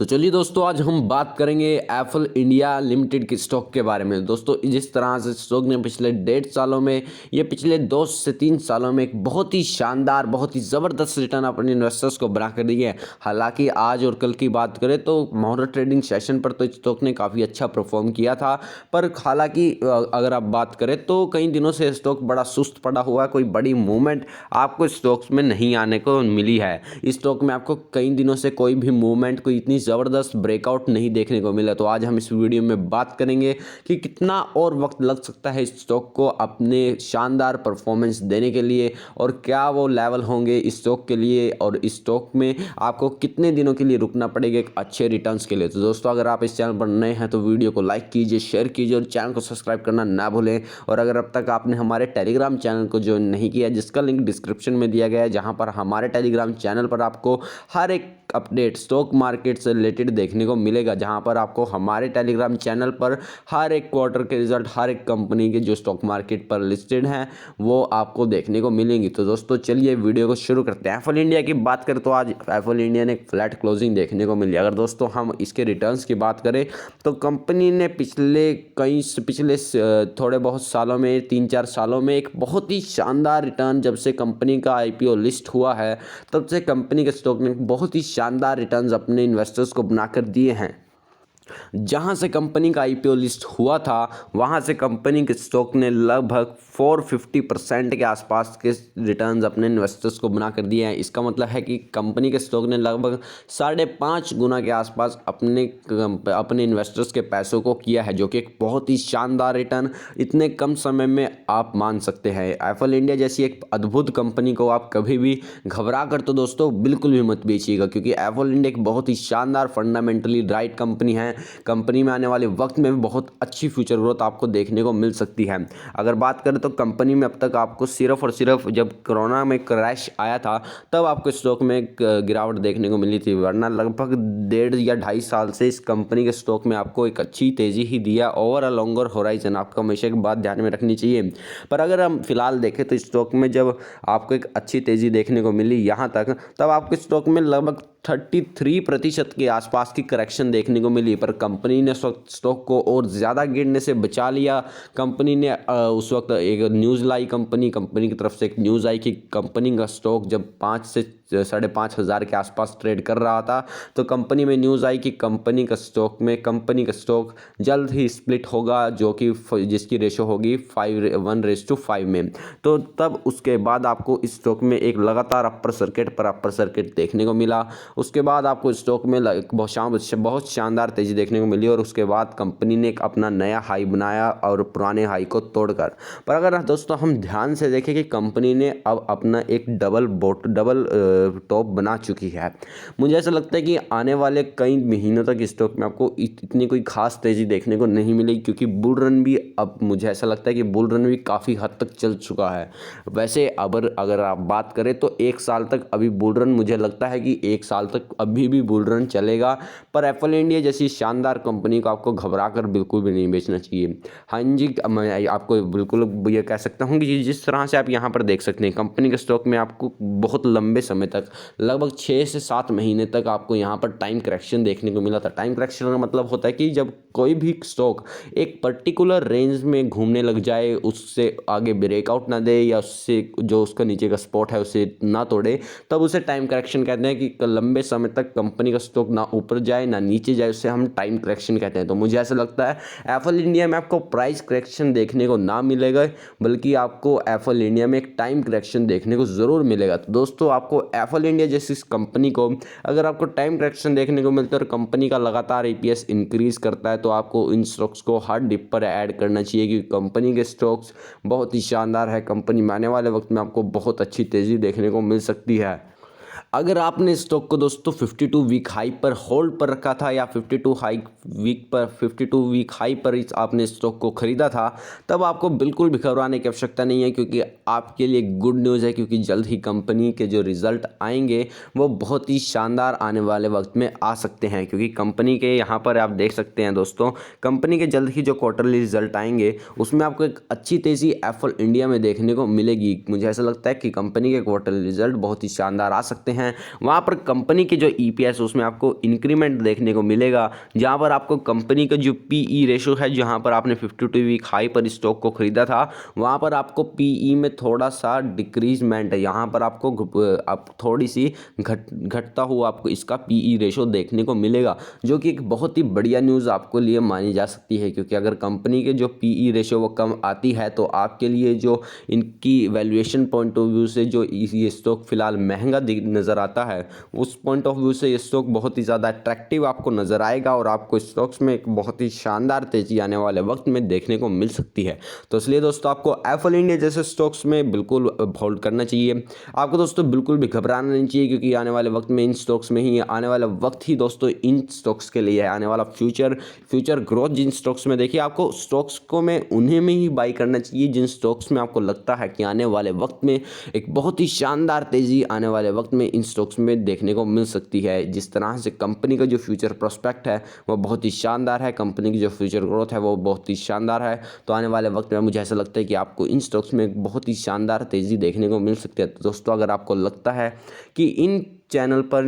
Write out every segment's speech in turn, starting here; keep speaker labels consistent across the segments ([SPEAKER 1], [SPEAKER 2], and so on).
[SPEAKER 1] तो चलिए दोस्तों, आज हम बात करेंगे एप्पल इंडिया लिमिटेड के स्टॉक के बारे में। दोस्तों, जिस तरह से स्टॉक ने पिछले 1.5 सालों में, ये पिछले 2 से 3 सालों में एक बहुत ही शानदार, बहुत ही ज़बरदस्त रिटर्न अपने इन्वेस्टर्स को बना कर दिए है। हालांकि आज और कल की बात करें तो मोहर ट्रेडिंग सेशन पर तो स्टॉक ने काफ़ी अच्छा परफॉर्म किया था, पर हालांकि अगर आप बात करें तो कई दिनों से स्टॉक बड़ा सुस्त पड़ा हुआ है। कोई बड़ी मूवमेंट आपको स्टॉक्स में नहीं आने को मिली है। स्टॉक में आपको कई दिनों से कोई भी मूवमेंट, कोई इतनी ज़बरदस्त ब्रेकआउट नहीं देखने को मिला। तो आज हम इस वीडियो में बात करेंगे कि कितना और वक्त लग सकता है स्टॉक को अपने शानदार परफॉर्मेंस देने के लिए, और क्या वो लेवल होंगे स्टॉक के लिए, और स्टॉक में आपको कितने दिनों के लिए रुकना पड़ेगा एक अच्छे रिटर्न्स के लिए। तो दोस्तों, अगर आप इस चैनल पर नए हैं तो वीडियो को लाइक कीजिए, शेयर कीजिए और चैनल को सब्सक्राइब करना ना भूलें। और अगर अब तक आपने हमारे टेलीग्राम चैनल को ज्वाइन नहीं किया, जिसका लिंक डिस्क्रिप्शन में दिया गया है, जहां पर हमारे टेलीग्राम चैनल पर आपको हर एक अपडेट स्टॉक मार्केट से रिलेटेड देखने को मिलेगा, जहां पर आपको हमारे टेलीग्राम चैनल पर हर एक क्वार्टर के रिजल्ट, हर एक कंपनी के जो स्टॉक मार्केट पर लिस्टेड हैं वो आपको देखने को मिलेंगी। तो दोस्तों, चलिए वीडियो को शुरू करते हैं। एप्पल इंडिया की बात करें तो आज एप्पल इंडिया ने एक फ्लैट क्लोजिंग देखने को मिली। अगर दोस्तों हम इसके रिटर्न्स की बात करें तो कंपनी ने पिछले थोड़े बहुत सालों में, 3-4 सालों में एक बहुत ही शानदार रिटर्न, जब से कंपनी का IPO लिस्ट हुआ है तब से कंपनी के स्टॉक ने बहुत ही शानदार रिटर्न्स अपने इन्वेस्टर्स को बनाकर दिए हैं। जहां से कंपनी का IPO लिस्ट हुआ था वहां से कंपनी के स्टॉक ने लगभग 450% के आसपास के रिटर्न्स अपने इन्वेस्टर्स को बना कर दिए हैं। इसका मतलब है कि कंपनी के स्टॉक ने लगभग 5.5 गुना के आसपास अपने इन्वेस्टर्स के पैसों को किया है, जो कि एक बहुत ही शानदार रिटर्न इतने कम समय में आप मान सकते हैं। एप्पल इंडिया जैसी एक अद्भुत कंपनी को आप कभी भी घबरा कर तो दोस्तों बिल्कुल भी मत बेचिएगा, क्योंकि एप्पल इंडिया एक बहुत ही शानदार फंडामेंटली राइट कंपनी है। कंपनी में आने वाले वक्त में भी बहुत अच्छी फ्यूचर ग्रोथ आपको देखने को मिल सकती है। अगर बात करें तो कंपनी में अब तक आपको सिर्फ और सिर्फ जब कोरोना में क्रैश आया था तब आपको स्टॉक में एक गिरावट देखने को मिली थी, वरना लगभग 1.5 या 2.5 साल से इस कंपनी के स्टॉक में आपको एक अच्छी तेज़ी ही दिया। ओवर अ लॉन्गर होराइजन आपको हमेशा एक बात ध्यान में रखनी चाहिए। पर अगर हम फिलहाल देखें तो स्टॉक में जब आपको एक अच्छी तेज़ी देखने को मिली यहाँ तक, तब आपके स्टॉक में लगभग 33% के आसपास की करेक्शन देखने को मिली, पर कंपनी ने स्टॉक को और ज़्यादा गिरने से बचा लिया। कंपनी ने उस वक्त एक न्यूज़ लाई, कंपनी की तरफ से एक न्यूज़ आई कि कंपनी का स्टॉक जब 5 से 5.5 हज़ार के आसपास ट्रेड कर रहा था, तो कंपनी में न्यूज़ आई कि कंपनी का स्टॉक जल्द ही स्प्लिट होगा, जो कि जिसकी रेशो होगी 1:5 में। तो तब उसके बाद आपको इस स्टॉक में एक लगातार अपर सर्किट देखने को मिला। उसके बाद आपको स्टॉक में बहुत शानदार तेज़ी देखने को मिली, और उसके बाद कंपनी ने एक अपना नया हाई बनाया और पुराने हाई को तोड़कर। पर अगर दोस्तों हम ध्यान से देखें कि कंपनी ने अब अपना एक डबल टॉप बना चुकी है, मुझे ऐसा लगता है कि आने वाले कई महीनों तक स्टॉक में आपको इतनी कोई खास तेज़ी देखने को नहीं मिलेगी, क्योंकि बुल रन भी, अब मुझे ऐसा लगता है कि बुल रन भी काफ़ी हद तक चल चुका है। वैसे अगर आप बात करें तो 1 साल तक अभी बुल रन, मुझे लगता है कि 1 साल तक अभी भी बुल रन चलेगा। पर एप्पल इंडिया जैसी शानदार कंपनी को आपको घबरा कर बिल्कुल भी नहीं बेचना चाहिए। हाँ जी, मैं आपको बिल्कुल ये कह सकता हूँ कि जिस तरह से आप यहाँ पर देख सकते हैं, कंपनी के स्टॉक में आपको बहुत लंबे समय तक, लगभग 6 से 7 महीने तक आपको यहाँ पर टाइम करेक्शन देखने को मिला था। टाइम करेक्शन का मतलब होता है कि जब कोई भी स्टॉक एक पर्टिकुलर रेंज में घूमने लग जाए, उससे आगे ब्रेकआउट ना दे, या उससे जो उसका नीचे का स्पॉट है उसे ना तोड़े, तब उसे टाइम करेक्शन कहते हैं। कि लंबे समय तक कंपनी का स्टॉक ना ऊपर जाए ना नीचे जाए, उससे हम टाइम करेक्शन कहते हैं। तो मुझे ऐसा लगता है एप्पल इंडिया में आपको प्राइस करेक्शन देखने को ना मिलेगा, बल्कि आपको एप्पल इंडिया में एक टाइम करेक्शन देखने को ज़रूर मिलेगा। तो दोस्तों, आपको एप्पल इंडिया जैसी कंपनी को अगर आपको टाइम करेक्शन देखने को मिलता है और कंपनी का लगातार EPS इंक्रीज करता है, तो आपको इन स्टॉक्स को हर डिप पर ऐड करना चाहिए, क्योंकि कंपनी के स्टॉक्स बहुत ही शानदार है। कंपनी में आने वाले वक्त में आपको बहुत अच्छी तेज़ी देखने को मिल सकती है। अगर आपने स्टॉक को दोस्तों 52 वीक हाई पर होल्ड पर रखा था, या 52 वीक हाई पर आपने स्टॉक को खरीदा था, तब आपको बिल्कुल भी घबराने की आवश्यकता नहीं है, क्योंकि आपके लिए गुड न्यूज़ है, क्योंकि जल्द ही कंपनी के जो रिज़ल्ट आएंगे वो बहुत ही शानदार आने वाले वक्त में आ सकते हैं। क्योंकि कंपनी के यहाँ पर आप देख सकते हैं दोस्तों, कंपनी के जल्द ही जो क्वार्टरली रिजल्ट आएंगे उसमें आपको एक अच्छी तेज़ी एप्पल इंडिया में देखने को मिलेगी। मुझे ऐसा लगता है कि कंपनी के क्वार्टरली रिजल्ट बहुत ही शानदार आ सकते सकते हैं। वहाँ पर कंपनी के जो EPS उसमें आपको इंक्रीमेंट देखने को मिलेगा, जहाँ पर आपको कंपनी का जो PE रेशो है, जहाँ पर आपने 52 वीक हाई पर स्टॉक को खरीदा था, वहाँ पर आपको PE में थोड़ा सा डिक्रीजमेंट है। यहाँ पर आपको आप थोड़ी सी घटता हुआ आपको इसका PE रेशो देखने को मिलेगा, जो कि एक बहुत ही बढ़िया न्यूज़ आपको लिए मानी जा सकती है। क्योंकि अगर कंपनी के जो PE रेशो वो कम आती है तो आपके लिए जो इनकी वैल्यूएशन पॉइंट ऑफ व्यू से जो ये स्टॉक फिलहाल महंगा नज़र आता है, उस पॉइंट ऑफ व्यू से ये स्टॉक बहुत ही ज़्यादा अट्रैक्टिव आपको नज़र आएगा और आपको स्टॉक्स में एक बहुत ही शानदार तेज़ी आने वाले वक्त में देखने को मिल सकती है। तो इसलिए दोस्तों आपको एफएल इंडिया जैसे स्टॉक्स में बिल्कुल होल्ड करना चाहिए। आपको दोस्तों बिल्कुल भी घबराना नहीं चाहिए, क्योंकि आने वाले वक्त में इन स्टॉक्स में ही आने वाला वक्त ही दोस्तों इन स्टॉक्स के लिए है। आने वाला फ्यूचर ग्रोथ जिन स्टॉक्स में, देखिए आपको स्टॉक्स को में उन्हें में ही बाई करना चाहिए जिन स्टॉक्स में आपको लगता है कि आने वाले वक्त में एक बहुत ही शानदार तेज़ी आने वाले वक्त में इन स्टॉक्स में देखने को मिल सकती है। जिस तरह से कंपनी का जो फ्यूचर प्रोस्पेक्ट है वो बहुत ही शानदार है, कंपनी की जो फ्यूचर ग्रोथ है वो बहुत ही शानदार है। तो आने वाले वक्त में मुझे ऐसा लगता है कि आपको इन स्टॉक्स में एक बहुत ही शानदार तेज़ी देखने को मिल सकती है। तो दोस्तों अगर आपको लगता है कि इन चैनल पर,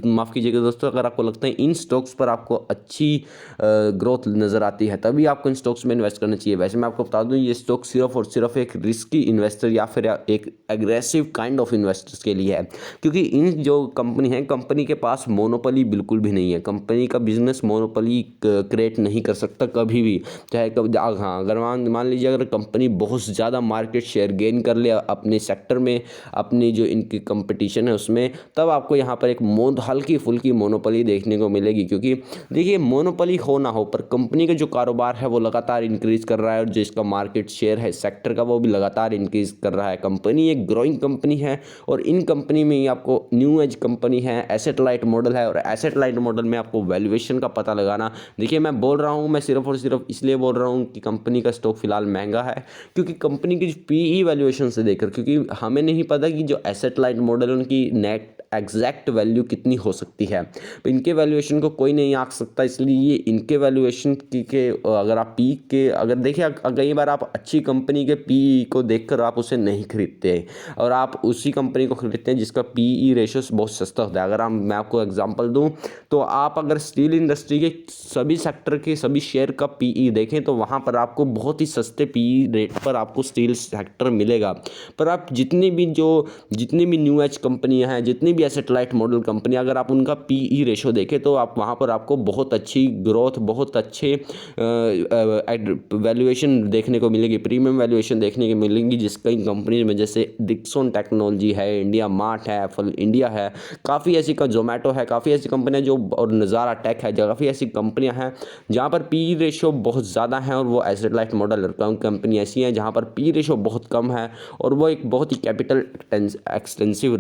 [SPEAKER 1] माफ़ कीजिएगा दोस्तों, अगर आपको लगता है इन स्टॉक्स पर आपको अच्छी ग्रोथ नज़र आती है, तभी आपको इन स्टॉक्स में इन्वेस्ट करना चाहिए। वैसे मैं आपको बता दूं ये स्टॉक सिर्फ और सिर्फ एक रिस्की इन्वेस्टर या फिर एक एग्रेसिव काइंड ऑफ इन्वेस्टर्स के लिए है, क्योंकि इन जो कंपनी है, कंपनी के पास मोनोपोली बिल्कुल भी नहीं है। कंपनी का बिजनेस मोनोपोली क्रिएट नहीं कर सकता कभी भी, चाहे कभी। हाँ, अगर मान लीजिए अगर कंपनी बहुत ज़्यादा मार्केट शेयर गेन कर ले अपने सेक्टर में, अपनी जो इनकी कंपटीशन है उसमें, तब आपको यहाँ पर एक हल्की फुल्की मोनोपोली देखने को मिलेगी। क्योंकि देखिए मोनोपोली हो ना हो, पर कंपनी का जो कारोबार है वो लगातार इंक्रीज कर रहा है और जो इसका मार्केट शेयर है सेक्टर का वो भी लगातार इंक्रीज कर रहा है। कंपनी एक ग्रोइंग कंपनी है और इन कंपनी में ही आपको न्यू एज कंपनी है, एसेट लाइट मॉडल है, और एसेट लाइट मॉडल में आपको वैल्यूएशन का पता लगाना। देखिए मैं बोल रहा हूँ, मैं सिर्फ और सिर्फ इसलिए बोल रहा हूँ कि कंपनी का स्टॉक फिलहाल महंगा है, क्योंकि कंपनी की PE वैल्यूएशन से देखकर, क्योंकि हमें नहीं पता कि जो एसेट लाइट मॉडल उनकी नेट एग्जैक्ट वैल्यू कितनी हो सकती है। इनके वैल्यूएशन को कोई नहीं आंक सकता, इसलिए ये इनके वैल्यूएशन के अगर आप पी के अगर देखिए, कई बार आप अच्छी कंपनी के PE को देखकर आप उसे नहीं खरीदते और आप उसी कंपनी को खरीदते हैं जिसका PE रेशो बहुत सस्ता होता है। अगर मैं आपको एग्जांपल दूं तो आप अगर स्टील इंडस्ट्री के सभी सेक्टर के सभी शेयर का PE देखें तो वहाँ पर आपको बहुत ही सस्ते PE रेट पर आपको स्टील सेक्टर मिलेगा। पर आप जितनी भी न्यू एज कंपनियाँ हैं, जितनी भी एसेट लाइट मॉडल कंपनी, अगर आप उनका PE रेशो देखें तो आप वहाँ पर आपको बहुत अच्छी ग्रोथ, बहुत अच्छे वैल्यूएशन देखने को मिलेगी, प्रीमियम वैल्यूएशन देखने को मिलेंगी। जिसका इन कंपनी में जैसे डिक्सन टेक्नोलॉजी है, इंडिया मार्ट है, एप्पल इंडिया है, काफ़ी ऐसी जोमेटो है, काफ़ी ऐसी कंपनियाँ जो, और नज़ारा टेक है, काफ़ी ऐसी कंपनियाँ हैं जहाँ पर PE रेशो बहुत ज़्यादा है और वो एसेट लाइट मॉडल कंपनी ऐसी हैं जहाँ पर PE रेशो बहुत कम है और वो एक बहुत ही कैपिटल एक्सटेंसिव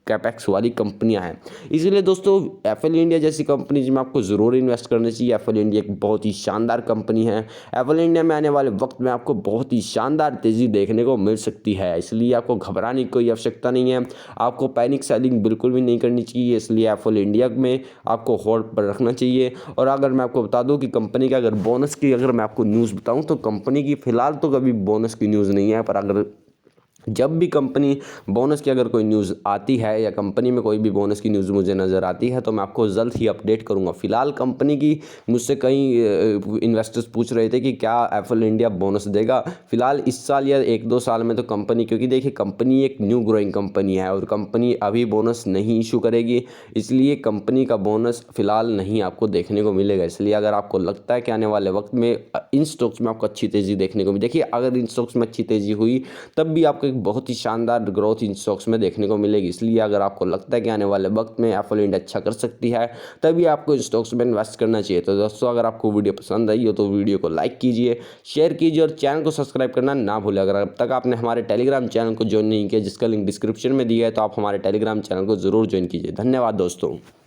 [SPEAKER 1] कैपेक्स वाली कंपनियां हैं। इसीलिए दोस्तों एफएल इंडिया जैसी कंपनी जिसमें आपको ज़रूर इन्वेस्ट करना चाहिए। एफएल इंडिया एक बहुत ही शानदार कंपनी है। एफएल इंडिया में आने वाले वक्त में आपको बहुत ही शानदार तेज़ी देखने को मिल सकती है, इसलिए आपको घबराने की कोई आवश्यकता नहीं है, आपको पैनिक सेलिंग बिल्कुल भी नहीं करनी चाहिए। इसलिए एफएल इंडिया में आपको होल्ड पर रखना चाहिए। और अगर मैं आपको बता दूँ कि कंपनी का अगर बोनस की अगर मैं आपको न्यूज़ बताऊँ तो कंपनी की फ़िलहाल तो कभी बोनस की न्यूज़ नहीं है, पर अगर जब भी कंपनी बोनस की अगर कोई न्यूज़ आती है या कंपनी में कोई भी बोनस की न्यूज़ मुझे नज़र आती है तो मैं आपको जल्द ही अपडेट करूंगा। फिलहाल कंपनी की मुझसे कई इन्वेस्टर्स पूछ रहे थे कि क्या एफएल इंडिया बोनस देगा। फिलहाल इस साल या 1-2 साल में तो कंपनी, क्योंकि देखिए कंपनी एक न्यू ग्रोइंग कंपनी है और कंपनी अभी बोनस नहीं इशू करेगी, इसलिए कंपनी का बोनस फिलहाल नहीं आपको देखने को मिलेगा। इसलिए अगर आपको लगता है कि आने वाले वक्त में इन स्टॉक्स में आपको अच्छी तेज़ी देखने को मिलेगी, देखिए अगर इन स्टॉक्स में अच्छी तेज़ी हुई तब भी आपको बहुत ही शानदार ग्रोथ इन स्टॉक्स में देखने को मिलेगी। इसलिए अगर आपको लगता है कि आने वाले वक्त में एफएल इंडिया अच्छा कर सकती है तभी आपको इन स्टॉक्स में इन्वेस्ट करना चाहिए। तो दोस्तों अगर आपको वीडियो पसंद आई हो तो वीडियो को लाइक कीजिए, शेयर कीजिए और चैनल को सब्सक्राइब करना ना भूलें। अगर अब तक आपने हमारे टेलीग्राम चैनल को ज्वाइन नहीं किया जिसका लिंक डिस्क्रिप्शन में दिया है तो आप हमारे टेलीग्राम चैनल को ज़रूर ज्वाइन कीजिए। धन्यवाद दोस्तों।